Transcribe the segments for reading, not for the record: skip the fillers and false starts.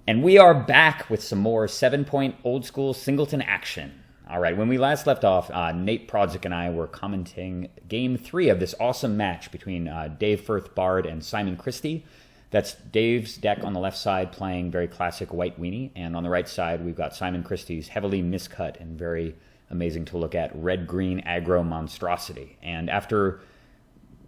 And we are back with some more 7-point old school Singleton action. All right, when we last left off, Nate Prodzik and I were commenting Game 3 of this awesome match between Dave Firth Bard and Simon Christie. That's Dave's deck on the left side playing very classic White Weenie, and on the right side we've got Simon Christie's heavily miscut and very amazing to look at red-green aggro monstrosity. And after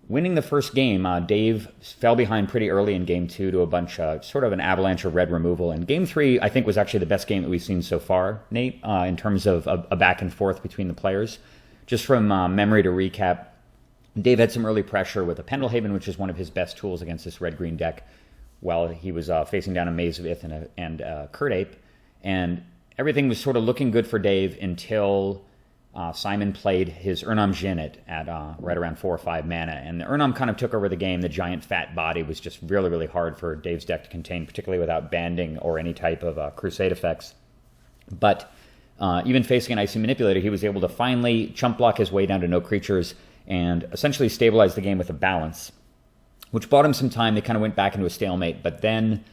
winning the first game, Dave fell behind pretty early in Game 2 to a bunch, sort of an avalanche of red removal. And Game 3, I think, was actually the best game that we've seen so far, Nate, in terms of a back and forth between the players. Just from memory to recap, Dave had some early pressure with a Pendelhaven, which is one of his best tools against this red-green deck, while he was facing down a Maze of Ith and Kurt Ape. And everything was sort of looking good for Dave until Simon played his Urnam Djinn at right around 4 or 5 mana, and the Urnam kind of took over the game. The giant fat body was just really, really hard for Dave's deck to contain, particularly without banding or any type of crusade effects. But even facing an Icy Manipulator, he was able to finally chump block his way down to no creatures and essentially stabilize the game with a balance, which bought him some time. They kind of went back into a stalemate, but then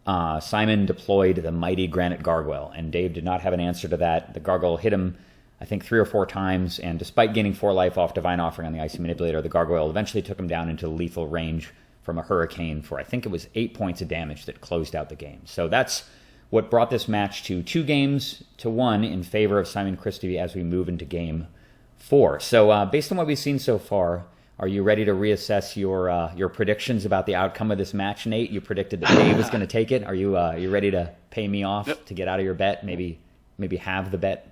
Simon deployed the mighty Granite Gargoyle, and Dave did not have an answer to that. The Gargoyle hit him, I think, 3 or 4 times, and despite gaining 4 life off Divine Offering on the Icy Manipulator, the Gargoyle eventually took him down into lethal range from a Hurricane for, I think it was 8 points of damage that closed out the game. So that's what brought this match to 2 games to 1 in favor of Simon Christie as we move into Game 4. So based on what we've seen so far, are you ready to reassess your predictions about the outcome of this match, Nate? You predicted that Dave was going to take it. Are you ready to pay me off to get out of your bet? Maybe have the bet.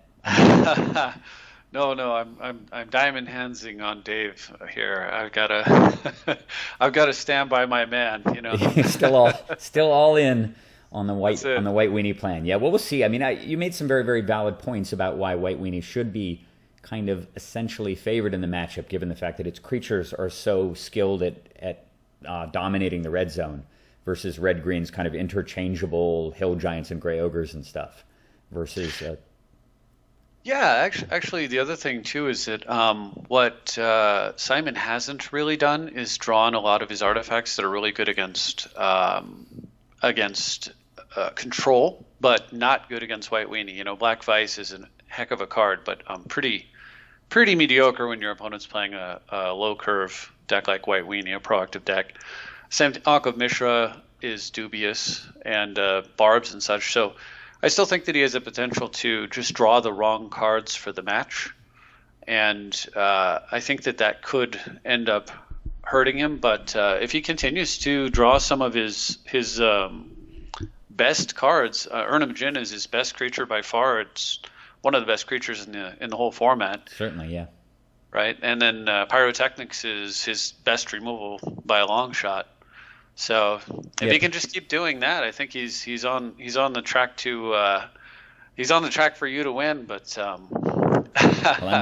No, I'm diamond handsing on Dave here. I've gotta stand by my man. You know, still all in on the White Weenie plan. Yeah, well, we'll see. I mean, you made some very, very valid points about why White Weenie should be kind of essentially favored in the matchup, given the fact that its creatures are so skilled at dominating the red zone versus red green's kind of interchangeable hill giants and gray ogres and stuff versus. Yeah, actually, the other thing too is that what Simon hasn't really done is drawn a lot of his artifacts that are really good against control, but not good against White Weenie. You know, Black Vice is a heck of a card, but pretty mediocre when your opponent's playing a low curve deck like White Weenie, a proactive deck. Same Ankh of Mishra is dubious, and Barbs and such. So I still think that he has the potential to just draw the wrong cards for the match, and I think that could end up hurting him. But if he continues to draw some of his best cards, Urnam Djinn is his best creature by far. It's one of the best creatures in the whole format. Certainly, yeah. Right, and then Pyrotechnics is his best removal by a long shot. So if he can just keep doing that, I think he's on the track to he's on the track for you to win. But well,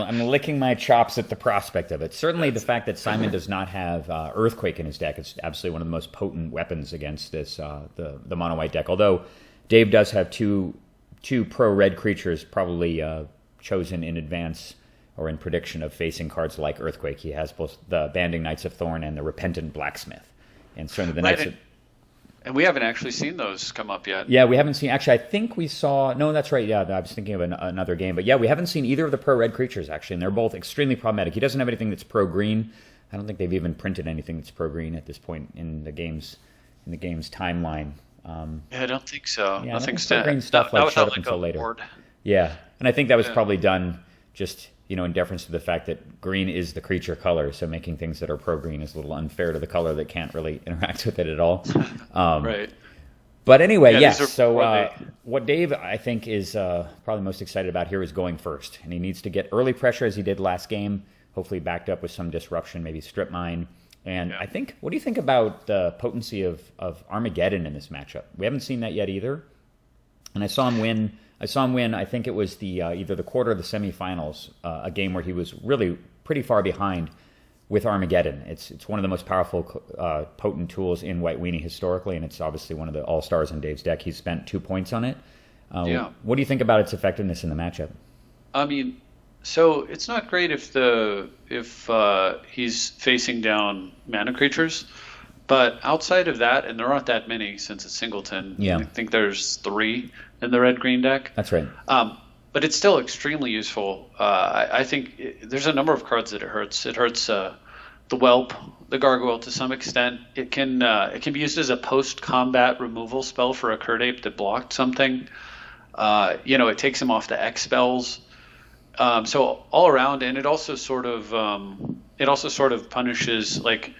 I'm licking my chops at the prospect of it. Certainly, the fact that Simon does not have Earthquake in his deck is absolutely one of the most potent weapons against this the mono white deck. Although Dave does have two pro red creatures probably chosen in advance or in prediction of facing cards like Earthquake. He has both the Banding Knights of Thorn and the Repentant Blacksmith. And certainly the Knights and we haven't actually seen those come up yet. Yeah, we haven't seen. Actually, I think we saw. No, that's right. Yeah, I was thinking of another game. But yeah, we haven't seen either of the pro red creatures actually, and they're both extremely problematic. He doesn't have anything that's pro green. I don't think they've even printed anything that's pro green at this point in the game's timeline. Yeah, I don't think so. Yeah, nothing pro green stuff showed up until later. Board. Yeah, and I think that was probably done just in deference to the fact that green is the creature color, so making things that are pro-green is a little unfair to the color that can't really interact with it at all. Right. But anyway, yes. So what Dave, I think, is probably most excited about here is going first. And he needs to get early pressure as he did last game, hopefully backed up with some disruption, maybe strip mine. And I think, what do you think about the potency of Armageddon in this matchup? We haven't seen that yet either. And I saw him win. I think it was the either the quarter or the semifinals, a game where he was really pretty far behind with Armageddon. It's one of the most powerful, potent tools in White Weenie historically, and it's obviously one of the all-stars in Dave's deck. He's spent 2 points on it. What do you think about its effectiveness in the matchup? I mean, so it's not great if he's facing down mana creatures, But outside of that, and there aren't that many since it's Singleton. Yeah. I think there's 3 in the red-green deck. That's right. But it's still extremely useful. I think there's a number of cards that it hurts. It hurts the Whelp, the Gargoyle to some extent. It can be used as a post-combat removal spell for a Curd Ape that blocked something. It takes him off the X spells. So all around, and it also sort of punishes, like,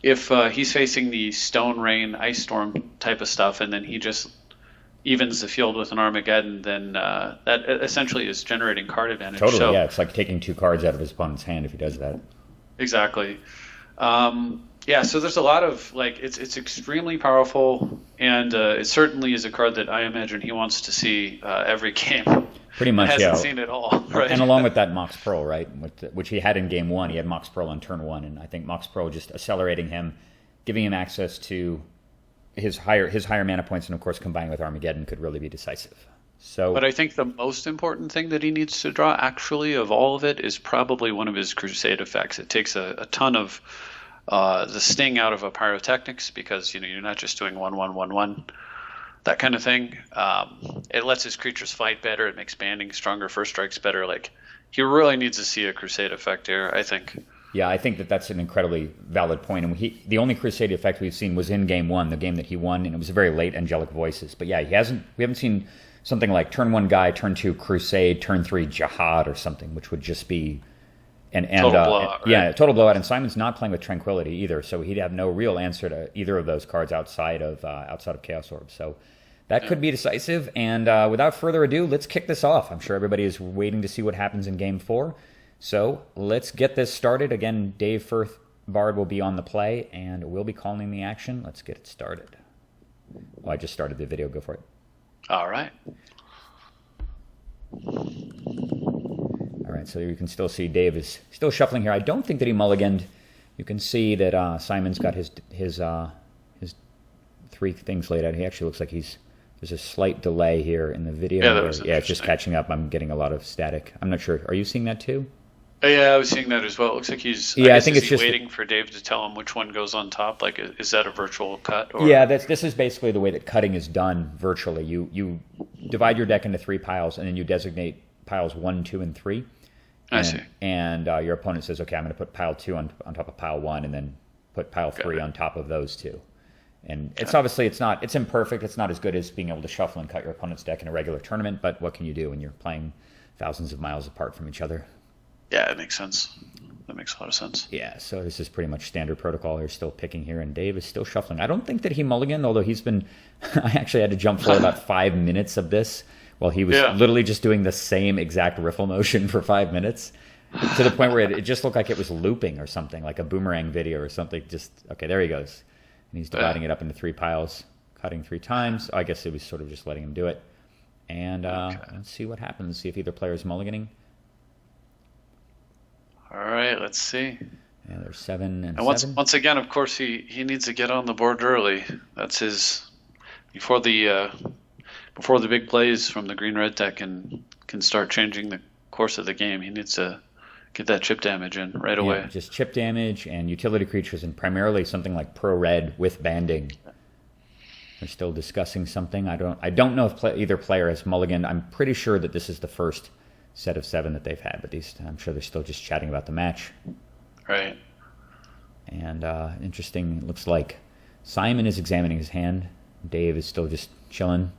if he's facing the Stone Rain, Ice Storm type of stuff, and then he just evens the field with an Armageddon, then that essentially is generating card advantage. Totally, so, yeah. It's like taking 2 cards out of his opponent's hand if he does that. Exactly. So there's a lot of, like, it's extremely powerful, and it certainly is a card that I imagine he wants to see every game. Pretty much, hasn't seen it all, right? And along with that, Mox Pearl, right, which he had in game 1, he had Mox Pearl on turn 1, and I think Mox Pearl just accelerating him, giving him access to his higher mana points, and of course combining with Armageddon could really be decisive. But I think the most important thing that he needs to draw, actually, of all of it, is probably one of his Crusade effects. It takes a ton of the sting out of a Pyrotechnics, because you're not just doing 1/1/1/1, that kind of thing. It lets his creatures fight better. It makes banding stronger, first strikes better. Like, he really needs to see a Crusade effect here, I think. Yeah, I think that's an incredibly valid point. And the only Crusade effect we've seen was in game 1, the game that he won, and it was a very late Angelic Voices. But yeah, we haven't seen something like turn 1 Guy, turn 2 Crusade, turn 3 Jihad or something, which would just be total blowout. Right? Yeah, total blowout. And Simon's not playing with Tranquility either, so he'd have no real answer to either of those cards outside of Chaos Orb. So that could be decisive. And without further ado, let's kick this off. I'm sure everybody is waiting to see what happens in game 4. So let's get this started. Again, Dave Firth Bard will be on the play, and we'll be calling the action. Let's get it started. Oh, I just started the video. Go for it. All right. All right, so you can still see Dave is still shuffling here. I don't think that he mulliganed. You can see that Simon's got his 3 things laid out. He actually looks like there's a slight delay here in the video. Yeah, it's just catching up. I'm getting a lot of static. I'm not sure. Are you seeing that too? Yeah, I was seeing that as well. It looks like he's. Yeah, I think it's just waiting for Dave to tell him which one goes on top. Like, is that a virtual cut? Or? Yeah, this is basically the way that cutting is done virtually. You divide your deck into 3 piles, and then you designate piles 1, 2, and 3. I see. And your opponent says, "Okay, I'm going to put pile 2 on top of pile 1, and then put pile 3 on top of those 2." And it's obviously it's imperfect. It's not as good as being able to shuffle and cut your opponent's deck in a regular tournament. But what can you do when you're playing thousands of miles apart from each other? Yeah, it makes sense. That makes a lot of sense. Yeah, so this is pretty much standard protocol. You're still picking here, and Dave is still shuffling. I don't think that he mulliganed, although he's been... I actually had to jump for about 5 minutes of this while he was literally just doing the same exact riffle motion for 5 minutes, to the point where it just looked like it was looping or something, like a boomerang video or something. Just, okay, there he goes. And he's dividing it up into 3 piles, cutting 3 times. I guess it was sort of just letting him do it. And let's see what happens. See if either player is mulliganing. All right, let's see. Yeah, there's 7 and 7. Once again, of course, he needs to get on the board early. That's his before the big plays from the green-red deck can start changing the course of the game. He needs to get that chip damage in right away. Yeah, just chip damage and utility creatures, and primarily something like pro-red with banding. They're still discussing something. I don't know if either player has mulliganed. I'm pretty sure that this is the first set of 7 that they've had, but I'm sure they're still just chatting about the match. Right. And interesting, it looks like Simon is examining his hand. Dave is still just chilling.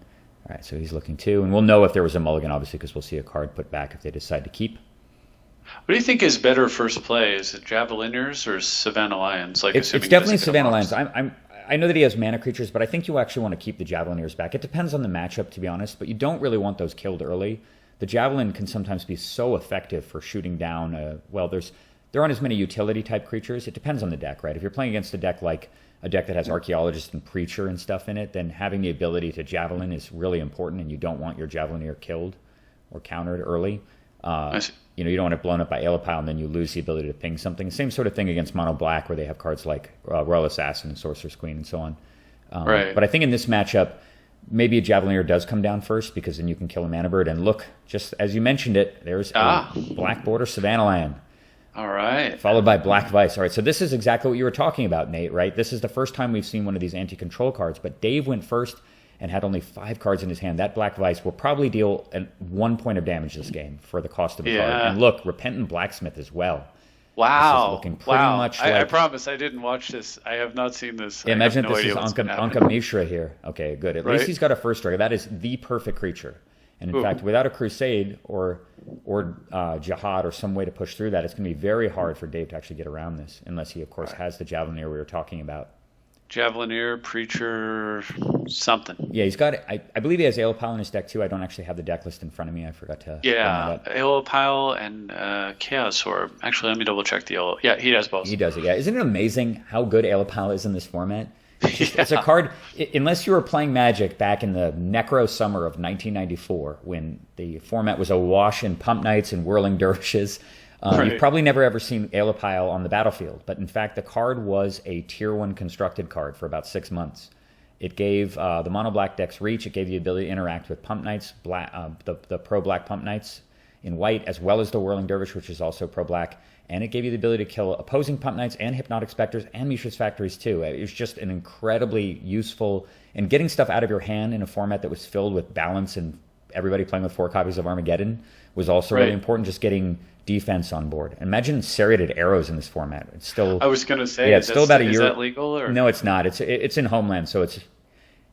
All right, so he's looking too. And we'll know if there was a mulligan, obviously, because we'll see a card put back if they decide to keep. What do you think is better first play? Is it Javelineers or Savannah Lions? Like, it's definitely Savannah Lions. I know that he has mana creatures, but I think you actually want to keep the Javelineers back. It depends on the matchup, to be honest, but you don't really want those killed early. The Javelin can sometimes be so effective for shooting down. There aren't as many utility-type creatures. It depends on the deck, right? If you're playing against a deck like a deck that has Archaeologist and Preacher and stuff in it, then having the ability to Javelin is really important, and you don't want your Javelineer killed or countered early. You don't want it blown up by Alapile, and then you lose the ability to ping something. Same sort of thing against Mono Black, where they have cards like Royal Assassin and Sorcerer's Queen and so on. Right. But I think in this matchup, maybe a Javelineer does come down first, because then you can kill a Mana Bird. And look, just as you mentioned it, there's a Black Border Savannah Land. All right. Followed by Black Vice. All right, so this is exactly what you were talking about, Nate, right? This is the first time we've seen one of these anti-control cards, but Dave went first and had only 5 cards in his hand. That Black Vice will probably deal 1 point of damage this game for the cost of the card. And look, Repentant Blacksmith as well. Wow. This is looking pretty much like... I promise I didn't watch this. I have not seen this. Yeah, imagine if this is Anka Mishra here. Okay, good. At least he's got a first striker. That is the perfect creature. And in fact, without a Crusade or Jihad or some way to push through that, it's going to be very hard for Dave to actually get around this, unless he, of course, has the Javelineer we were talking about. Javelineer, Preacher, something. Yeah, he's got. I believe he has Aeolpile in his deck too. I don't actually have the deck list in front of me. I forgot to. Yeah, Aeolpile and Chaos Orb. Actually, let me double check the Aeolpile. Yeah, he does both. He does it. Yeah, isn't it amazing how good Aeolpile is in this format? It's a card. Unless you were playing Magic back in the Necro summer of 1994, when the format was awash in Pump Knights and Whirling Dervishes. You've probably never ever seen Aeolpile on the battlefield, but in fact the card was a Tier 1 constructed card for about 6 months. It gave the mono black decks reach, it gave the ability to interact with Pump Knights, the pro-black Pump Knights in white, as well as the Whirling Dervish, which is also pro-black, and it gave you the ability to kill opposing Pump Knights and Hypnotic Specters and Mishra's Factories too. It was just an incredibly useful, and getting stuff out of your hand in a format that was filled with balance and everybody playing with 4 copies of Armageddon was also really important, just getting defense on board. Imagine serrated arrows in this format. It's still... I was going to say, it's still about a year... Is that legal? Or? No, it's not. It's in Homeland, so it's...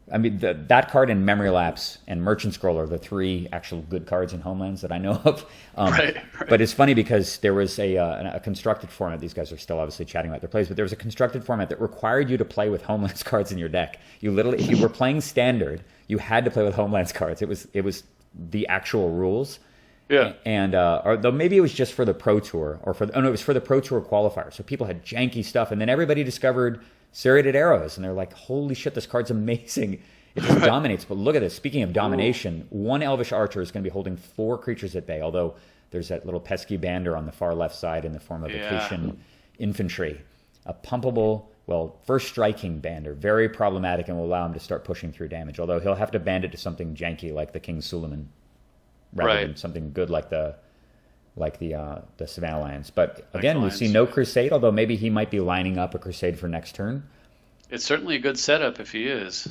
I mean, that card and Memory Lapse and Merchant Scroll are the 3 actual good cards in Homelands that I know of. But it's funny because there was a constructed format. These guys are still obviously chatting about their plays, but there was a constructed format that required you to play with Homelands cards in your deck. You literally, if you were playing Standard, you had to play with Homelands cards. It was the actual rules. Yeah. And or though maybe it was just for the Pro Tour it was for the Pro Tour qualifier. So people had janky stuff, and then everybody discovered serrated arrows, and they're like, "Holy shit, this card's amazing!" It just dominates. But look at this. Speaking of domination, one Elvish Archer is going to be holding 4 creatures at bay. Although there's that little pesky bander on the far left side in the form of Vacation Infantry, a pumpable. Well, first striking bander, very problematic, and will allow him to start pushing through damage. Although he'll have to band it to something janky like the King Suleiman, rather than something good like the Savannah Lions. But again, we see no Crusade, although maybe he might be lining up a Crusade for next turn. It's certainly a good setup if he is.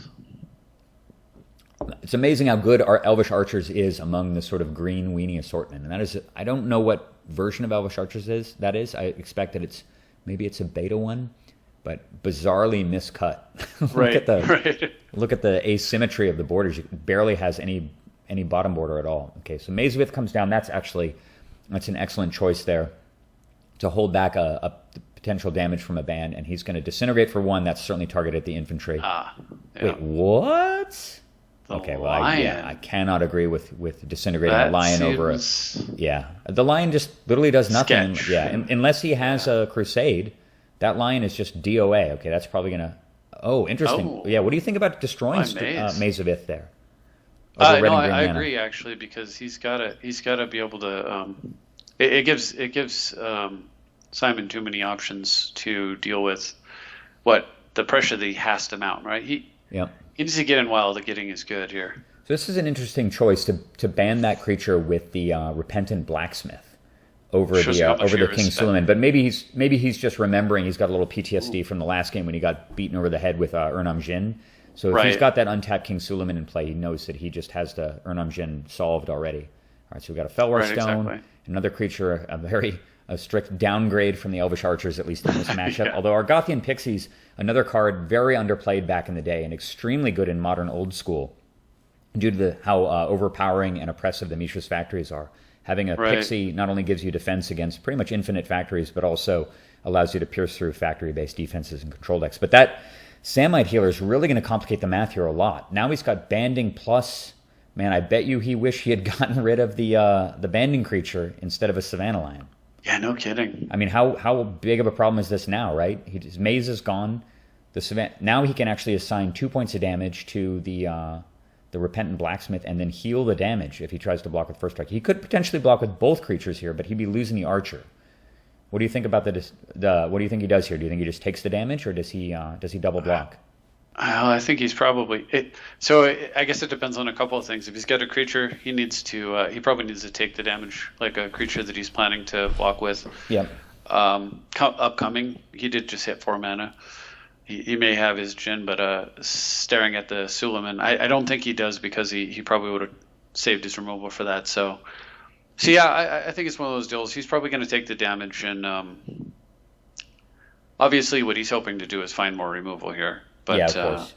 It's amazing how good our Elvish Archers is among the sort of green weenie assortment. And that is, I don't know what version of Elvish Archers that is. I expect that maybe it's a beta one, but bizarrely miscut. Look at the asymmetry of the borders. It barely has any bottom border at all. Okay, so Maze of Ith comes down. That's an excellent choice there to hold back a potential damage from a band, and he's going to disintegrate for 1. That's certainly targeted at the infantry. Wait, what? Okay, well, I cannot agree with disintegrating a lion over the lion just literally does nothing. Sketch. Yeah, unless he has a Crusade, that lion is just DOA. Okay, that's probably going to... Oh, interesting. Yeah, what do you think about destroying Maze of Ith there? I agree actually, because he's got to be able to. It gives Simon too many options to deal with the pressure that he has to mount. Right. He needs to get in while the getting is good here. So this is an interesting choice to ban that creature with the Repentant Blacksmith over the King Suleiman. But maybe he's just remembering he's got a little PTSD from the last game when he got beaten over the head with Urnam Jin. So if he's got that untapped King Suleiman in play, he knows that he just has the Urnam Jin solved already. All right, so we've got a Felwar Stone, another creature, a strict downgrade from the Elvish Archers, at least in this matchup. Although Argothian Pixies, another card very underplayed back in the day and extremely good in modern old school due to how overpowering and oppressive the Mishra's Factories are. Having a Pixie not only gives you defense against pretty much infinite factories, but also allows you to pierce through factory-based defenses and control decks. But that Samite Healer is really going to complicate the math here a lot. Now he's got banding plus. Man, I bet you he wished he had gotten rid of the banding creature instead of a Savannah Lion. Yeah, no kidding. I mean, how big of a problem is this now, right? His maze is gone. Now he can actually assign 2 points of damage to the Repentant Blacksmith and then heal the damage if he tries to block with First Strike. He could potentially block with both creatures here, but he'd be losing the Archer. What do you think about what do you think he does here? Do you think he just takes the damage, or does he double block? I think he's probably So I guess it depends on a couple of things. If he's got a creature, he probably needs to take the damage, like a creature that he's planning to block with. Yeah. Upcoming, he did just hit 4 mana. He may have his Jin, but staring at the Suleiman, I don't think he does, because he probably would have saved his removal for that. So yeah, I think it's one of those deals. He's probably going to take the damage, and obviously what he's hoping to do is find more removal here. But, yeah, of course.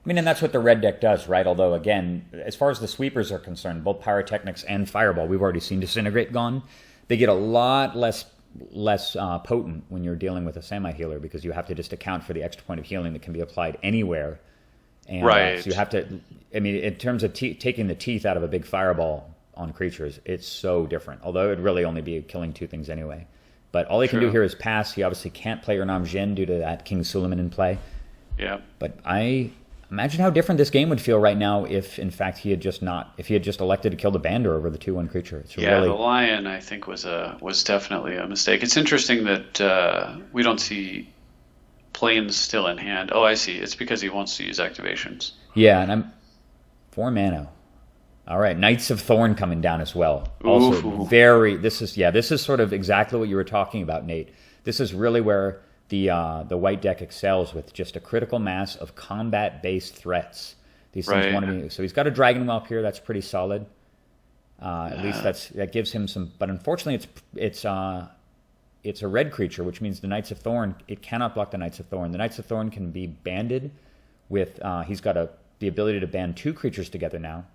I mean, and that's what the red deck does, right? Although, again, as far as the sweepers are concerned, both Pyrotechnics and Fireball, we've already seen Disintegrate gone. They get a lot less potent when you're dealing with a semi-healer, because you have to just account for the extra point of healing that can be applied anywhere. And, right. So you have to, I mean, in terms of taking the teeth out of a big Fireball on creatures, it's so different. Although it would really only be killing 2 things anyway. But all he can do here is pass. He obviously can't play Urnam Jin due to that King Suleiman in play. Yeah. But I imagine how different this game would feel right now if, in fact, he had just elected to kill the Bander over the 2/1 creature. It's the Lion, I think, was definitely a mistake. It's interesting that we don't see Plains still in hand. Oh, I see. It's because he wants to use activations. Yeah, and I'm 4 mana. All right, Knights of Thorn coming down as well. Also, this is sort of exactly what you were talking about, Nate. This is really where the white deck excels, with just a critical mass of combat-based threats. These things want to be. So he's got a Dragon Whelp here. That's pretty solid. At least that gives him some. But unfortunately, it's a red creature, which means the Knights of Thorn. It cannot block the Knights of Thorn. The Knights of Thorn can be banded with. He's got the ability to band 2 creatures together now.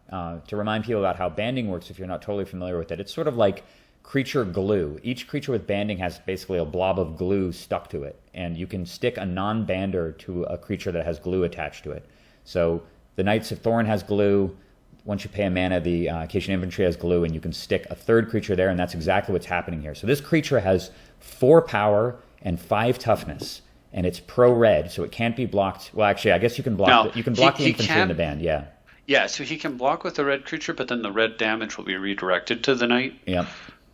To remind people about how banding works, if you're not totally familiar with it, it's sort of like creature glue. Each creature with banding has basically a blob of glue stuck to it, and you can stick a non-bander to a creature that has glue attached to it. So the Knights of Thorn has glue. Once you pay a mana, the Acacian Infantry has glue, and you can stick a 3rd creature there, and that's exactly what's happening here. So this creature has 4 power and 5 toughness, and it's pro-red, so it can't be blocked. Well, actually, I guess you can block the infantry in the band, yeah. Yeah, so he can block with the red creature, but then the red damage will be redirected to the knight. Yeah.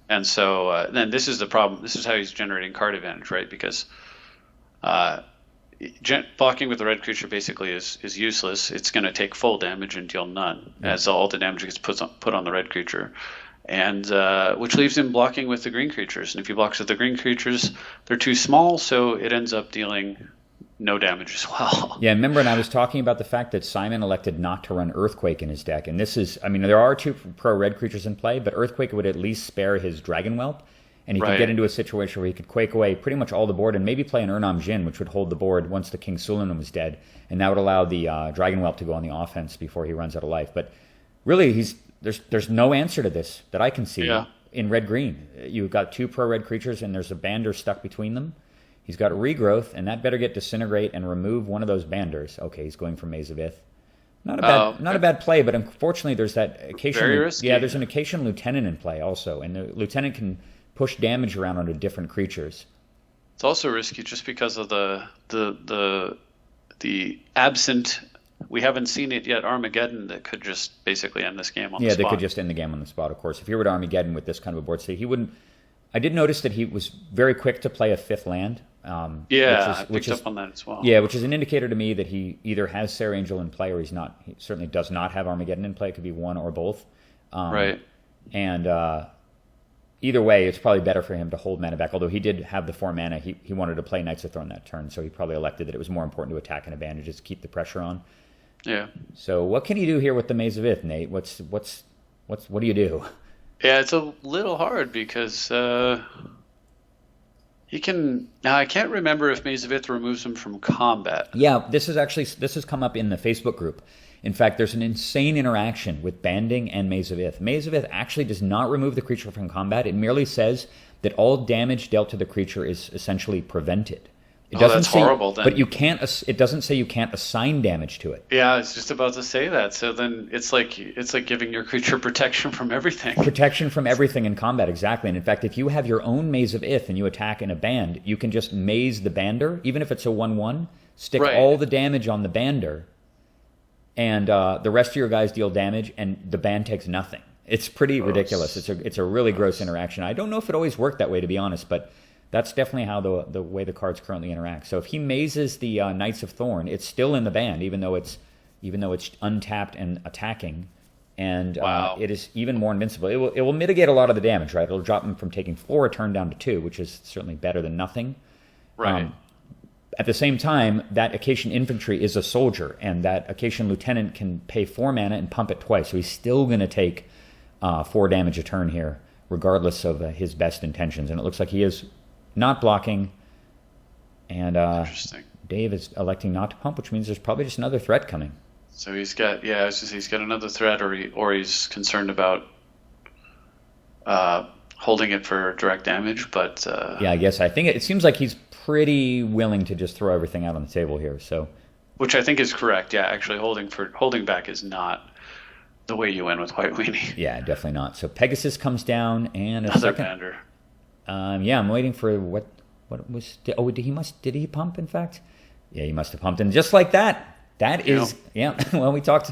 And so then this is the problem. This is how he's generating card advantage, right? Because blocking with the red creature basically is useless. It's going to take full damage and deal none, as all the damage gets put on the red creature. And which leaves him blocking with the green creatures. And if he blocks with the green creatures, they're too small, so it ends up dealing no damage as well. Yeah, remember, and I was talking about the fact that Simon elected not to run Earthquake in his deck. And this is, I mean, there are 2 pro-red creatures in play, but Earthquake would at least spare his Dragon Whelp. And he could get into a situation where he could quake away pretty much all the board and maybe play an Urnam Jin, which would hold the board once the King Suleiman was dead. And that would allow the Dragon Whelp to go on the offense before he runs out of life. But really, there's no answer to this that I can see in red-green. You've got 2 pro-red creatures, and there's a bander stuck between them. He's got Regrowth, and that better get Disintegrate and remove one of those banders. Okay, he's going for Maze of Ith. Not a bad play, but unfortunately there's that Acacian. Very risky. Yeah, there's an Acacian Lieutenant in play also, and the Lieutenant can push damage around onto different creatures. It's also risky just because of the absent. We haven't seen it yet. Armageddon that could just basically end this game on the spot. Yeah, they could just end the game on the spot. Of course, if he were to Armageddon with this kind of a board state, he wouldn't. I did notice that he was very quick to play a 5th land. I picked up on that as well. Yeah, which is an indicator to me that he either has Serra Angel in play or he's not. He certainly does not have Armageddon in play. It could be one or both. Right. And either way, it's probably better for him to hold mana back. Although he did have the 4 mana, he wanted to play Knights of Thorn that turn, so he probably elected that it was more important to attack and advantage, just keep the pressure on. Yeah. So what can you do here with the Maze of Ith, Nate? What do you do? Yeah, it's a little hard because he can. Now I can't remember if Maze of Ith removes him from combat. Yeah, this has come up in the Facebook group. In fact, there's an insane interaction with banding and Maze of Ith. Maze of Ith actually does not remove the creature from combat. It merely says that all damage dealt to the creature is essentially prevented. It doesn't that's say, horrible then. But you can't. It doesn't say you can't assign damage to it. Yeah, I was just about to say that. So then it's like giving your creature protection from everything. Protection from everything in combat, exactly. And in fact, if you have your own Maze of Ith and you attack in a band, you can just maze the bander, even if it's a 1/1, stick all the damage on the bander, and the rest of your guys deal damage, and the band takes nothing. It's pretty ridiculous. It's a really gross interaction. I don't know if it always worked that way, to be honest, but that's definitely how the way the cards currently interact. So if he mazes the Knights of Thorn, it's still in the band, even though it's untapped and attacking. and Wow. it is even more invincible. It will mitigate a lot of the damage, right? It'll drop him from taking 4 a turn down to 2, which is certainly better than nothing. Right. At the same time, that Acacian infantry is a soldier, and that Acacian lieutenant can pay 4 mana and pump it twice, so he's still going to take 4 damage a turn here, regardless of his best intentions. And it looks like he is not blocking, and Interesting. Dave is electing not to pump, which means there's probably just another threat coming. So he's got, I was just, he's got another threat, or he's concerned about holding it for direct damage. But Yeah, I guess. I think it seems like he's pretty willing to just throw everything out on the table here. So, which I think is correct. Yeah, actually, holding back is not the way you win with White Weenie. yeah, definitely not. So Pegasus comes down, and a Another second. bander. Yeah, I'm waiting for what was. Oh, did he pump? In fact, yeah, he must have pumped, and just like that. That is, yeah. Well, we talked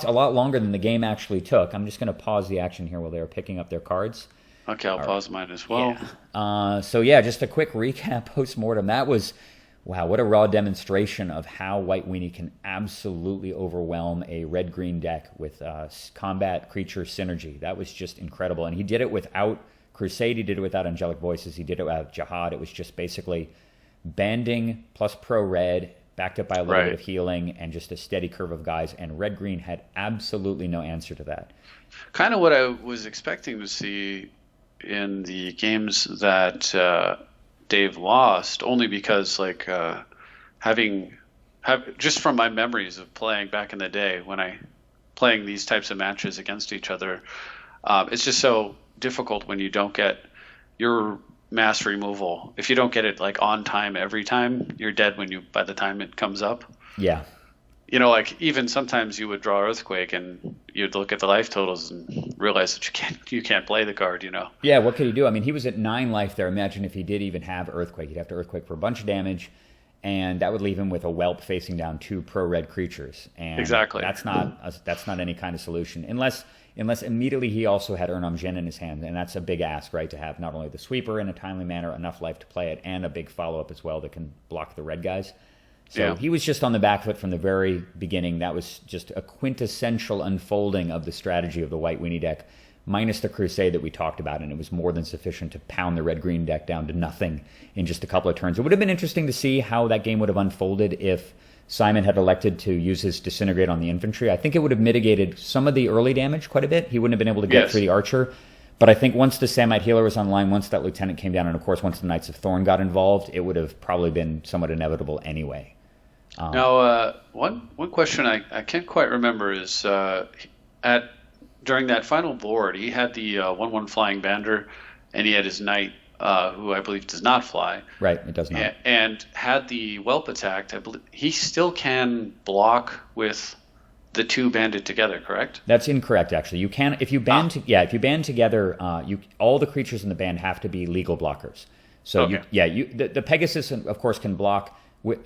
a lot longer than the game actually took. I'm just going to pause the action here while they're picking up their cards. Okay, I'll pause mine as well. Yeah. So yeah, just a quick recap post-mortem. That was, wow, what a raw demonstration of how White Weenie can absolutely overwhelm a red-green deck with combat creature synergy. That was just incredible. And he did it without Crusade, he did it without Angelic Voices, he did it without Jihad. It was just basically banding plus pro-red, backed up by a little bit of healing, and just a steady curve of guys. And red-green had absolutely no answer to that. Kind of what I was expecting to see in the games that Dave lost, only because just from my memories of playing back in the day when playing these types of matches against each other, it's just so difficult when you don't get your mass removal. If you don't get it on time every time, you're dead by the time it comes up. Yeah. Even sometimes you would draw Earthquake and you'd look at the life totals and realize that you can't play the card, Yeah, what could he do? I mean, he was at 9 life there. Imagine if he did even have Earthquake. He'd have to Earthquake for a bunch of damage, and that would leave him with a Whelp facing down 2 pro-red creatures. And exactly. That's not any kind of solution. Unless immediately he also had Urnam Jin in his hand, and that's a big ask, right? To have not only the sweeper in a timely manner, enough life to play it, and a big follow-up as well that can block the red guys. So he was just on the back foot from the very beginning. That was just a quintessential unfolding of the strategy of the White Weenie deck, minus the Crusade that we talked about, and it was more than sufficient to pound the red-green deck down to nothing in just a couple of turns. It would have been interesting to see how that game would have unfolded if Simon had elected to use his Disintegrate on the infantry. I think it would have mitigated some of the early damage quite a bit. He wouldn't have been able to get through the Archer. But I think once the Samite Healer was online, once that Lieutenant came down, and of course once the Knights of Thorn got involved, it would have probably been somewhat inevitable anyway. Now, one question I can't quite remember is during that final board, he had the 1/1 Flying Bander, and he had his Knight, who I believe does not fly. Right, it does not. And had the Whelp attacked, I believe he still can block with the 2 banded together, correct? That's incorrect, actually. You can, if you band, if you band together, all the creatures in the band have to be legal blockers. So the Pegasus, of course, can block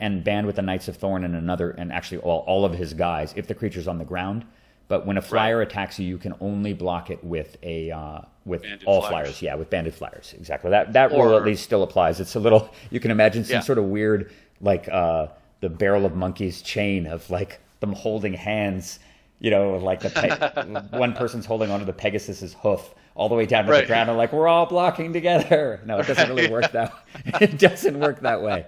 and band with the Knights of Thorn and actually all of his guys if the creature's on the ground. But when a flyer attacks you, you can only block it with all flyers. Yeah, with banded flyers. Exactly. That rule at least still applies. It's a little, you can imagine some sort of weird, the Barrel of Monkeys chain of them holding hands, one person's holding onto the Pegasus's hoof all the way down to the ground, and we're all blocking together. No, it doesn't really work that way. It doesn't work that way.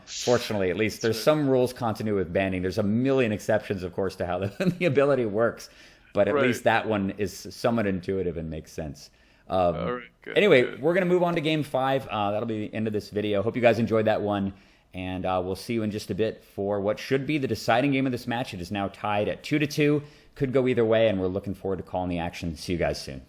Fortunately, at least there's some rules continuity with banding. There's a million exceptions, of course, to how the ability works, but at least that one is somewhat intuitive and makes sense. Anyway, we're going to move on to Game 5. That'll be the end of this video. Hope you guys enjoyed that one, and we'll see you in just a bit for what should be the deciding game of this match. It is now tied at 2-2. Could go either way, and we're looking forward to calling the action. See you guys soon.